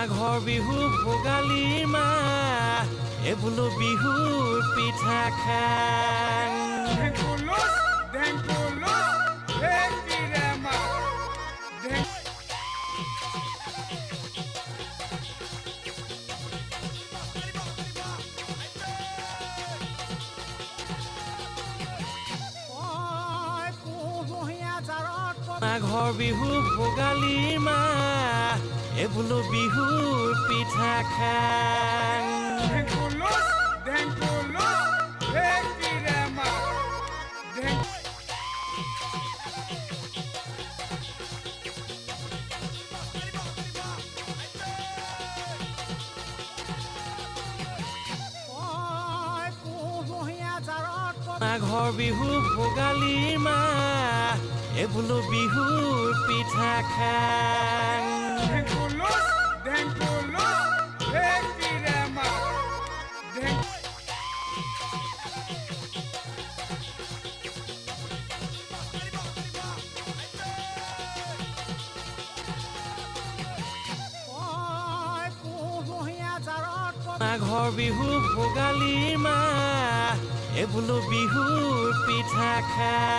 মাঘৰ বিহু ভোগালীৰ মাহ এই বোলো বিহুৰ পিঠা খাং মাঘৰ বিহু ভোগালীৰ মাহ এই বোলো বিহুৰ পিঠা খাং মাঘৰ বিহু ভোগালীৰ মাহ এই বোলো বিহুৰ পিঠা খাং মাঘৰ বিহু ভোগালীৰ মাহ এই বোলো বিহুৰ পিঠা খাং